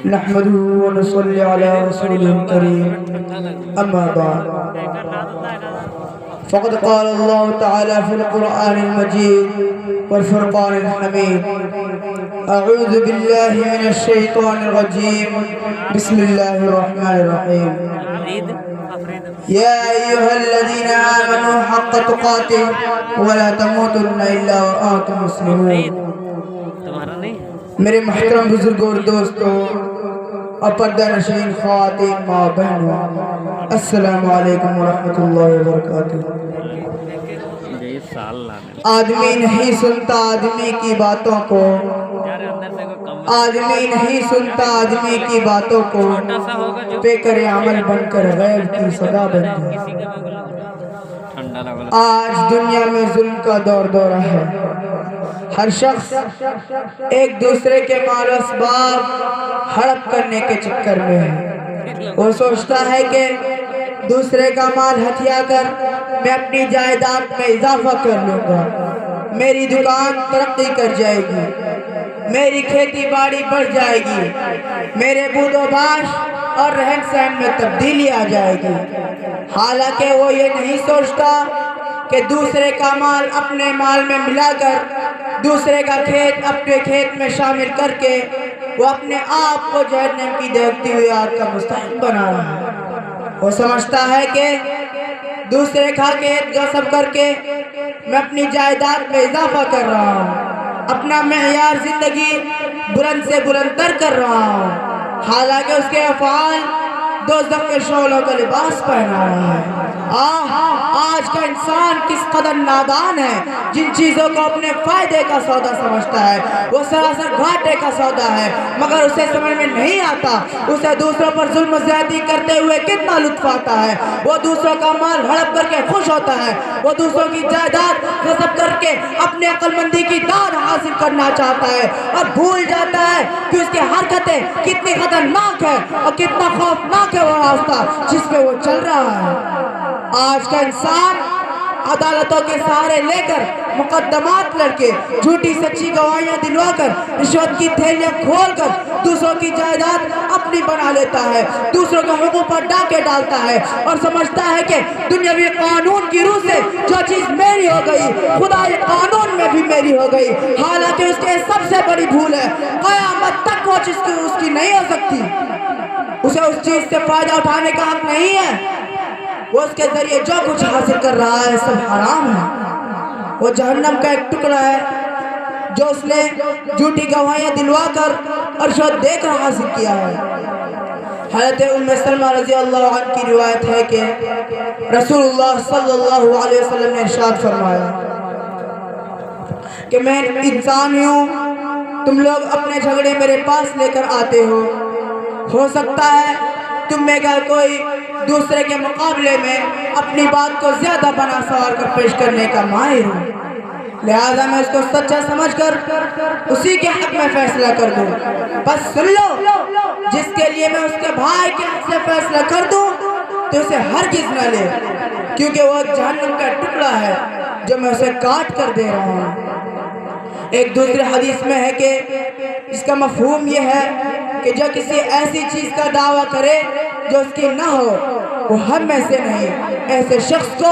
نحمده ونصلي على رسوله الكريم أما بعد فقد قال الله تعالى في القرآن المجيد والفرقان الحميد أعوذ بالله من الشيطان الرجيم بسم الله الرحمن الرحيم يا أيها الذين آمنوا حق تقاته ولا تموتن إلا وأنتم مسلمون میرے محترم بزرگوں اور دوستوں اور پردہ نشین خواتین ماں بہنوں، السلام علیکم ورحمۃ اللہ وبرکاتہ۔ آدمی نہیں سنتا آدمی کی باتوں کو، آدمی نہیں سنتا آدمی کی باتوں کو، پے کرے عمل بن کر غیب کی صدا بن جائے۔ آج دنیا میں ظلم کا دورہ ہے، ہر شخص ایک دوسرے کے مال و اسباب ہڑپ کرنے کے چکر میں ہے۔ وہ سوچتا ہے کہ دوسرے کا مال ہتھیا کر میں اپنی جائیداد میں اضافہ کر لوں گا، میری دکان ترقی کر جائے گی، میری کھیتی باڑی بڑھ جائے گی، میرے بود و باش اور رہن سہن میں تبدیلی آ جائے گی۔ حالانکہ وہ یہ نہیں سوچتا کہ دوسرے کا مال اپنے مال میں ملا کر، دوسرے کا کھیت اپنے کھیت میں شامل کر کے وہ اپنے آپ کو جہنم کی دیکھتی ہوئی آگ کا مستحق بنا رہا ہے۔ وہ سمجھتا ہے کہ دوسرے کا کھیت غصب کر کے میں اپنی جائیداد میں اضافہ کر رہا ہوں، اپنا معیار زندگی بلند سے بلند تر کر رہا ہوں، حالانکہ اس کے افعال دوزخ کے شعلوں کا لباس پہنا رہا ہے۔ آج کا انسان کس قدر نادان ہے، جن چیزوں کو اپنے فائدے کا سودا سمجھتا ہے وہ سراسر گھاٹے کا سودا ہے، مگر اسے سمجھ میں نہیں آتا اسے دوسروں پر ظلم و زیادتی کرتے ہوئے کتنا لطف آتا ہے۔ وہ دوسروں کا مال ہڑپ کر کے خوش ہوتا ہے، وہ دوسروں کی جائیداد غصب کر کے اپنے عقل مندی کی داد حاصل کرنا چاہتا ہے، اور بھول جاتا ہے کہ اس کی حرکتیں کتنی خطرناک ہے اور کتنا خوفناک ہے وہ راستہ جس پہ وہ چل رہا ہے۔ آج کا انسان عدالتوں کے سہارے لے کر، مقدمات لڑ کے، جھوٹی سچی گواہیاں دلوا کر، رشوت کی تھیلیاں کھول کر دوسروں کی جائیداد اپنی بنا لیتا ہے، دوسروں کے حقوق پر ڈاکے ڈالتا ہے اور سمجھتا ہے کہ دنیاوی قانون کی روح سے جو چیز میری ہو گئی خدائی قانون میں بھی میری ہو گئی، حالانکہ اس کے سب سے بڑی بھول ہے۔ قیامت تک وہ چیز اس کی نہیں ہو سکتی، اسے اس چیز سے فائدہ اٹھانے کا حق نہیں ہے۔ وہ اس کے ذریعے جو کچھ حاصل کر رہا ہے سب حرام ہے، وہ جہنم کا ایک ٹکڑا ہے جو اس نے جھوٹی گواہیاں دلوا کر اور رشوت دے کر حاصل کیا ہے۔ حضرت ام سلمہ رضی اللہ عنہ کی روایت ہے کہ رسول اللہ صلی اللہ علیہ وسلم نے ارشاد فرمایا کہ میں انسان ہوں، تم لوگ اپنے جھگڑے میرے پاس لے کر آتے ہو سکتا ہے تم میں کا کوئی دوسرے کے مقابلے میں اپنی بات کو زیادہ بنا سوار کر پیش کرنے کا ماہر ہوں، لہذا میں اس کو سچا سمجھ کر اسی کے حق میں فیصلہ کر دوں۔ بس سن لو، جس کے لیے میں اس کے بھائی کے حق سے فیصلہ کر دوں تو اسے ہرگز نہ لے، کیونکہ وہ جہنم کا ٹکڑا ہے جو میں اسے کاٹ کر دے رہا ہوں۔ ایک دوسرے حدیث میں ہے کہ اس کا مفہوم یہ ہے کہ جو کسی ایسی چیز کا دعویٰ کرے جو اس کی نہ ہو وہ ہم میں سے نہیں، ایسے شخص کو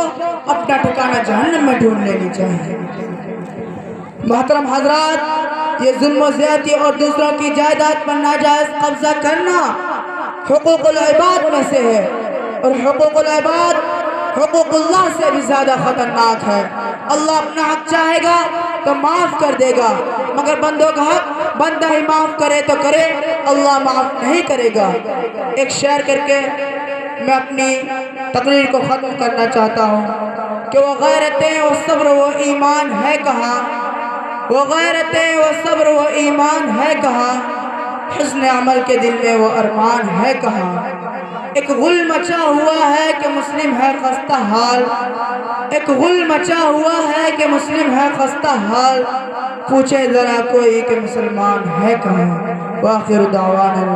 اپنا ٹھکانہ جہنم میں ڈھونڈ لینی چاہیے۔ محترم حضرات، یہ ظلم و زیادتی اور دوسروں کی جائیداد پر ناجائز قبضہ کرنا حقوق العباد میں سے ہے، اور حقوق العباد حقوق اللہ سے بھی زیادہ خطرناک ہے۔ اللہ اپنا حق چاہے گا تو معاف کر دے گا، مگر بندوں کا حق بندہ ہی معاف کرے تو کرے، اللہ معاف نہیں کرے گا۔ ایک شعر کر کے میں اپنی تقریر کو ختم کرنا چاہتا ہوں کہ وہ غیرتیں وہ صبر وہ ایمان ہے کہاں، وہ غیرتیں وہ صبر وہ ایمان ہے کہاں، حسن عمل کے دل میں وہ ارمان ہے کہاں۔ ایک غل مچا ہوا ہے کہ مسلم ہے خستہ حال، ایک غل مچا ہوا ہے کہ مسلم ہے خستہ حال، پوچھے ذرا کوئی کہ مسلمان ہے کہاں۔ وآخر دعوانا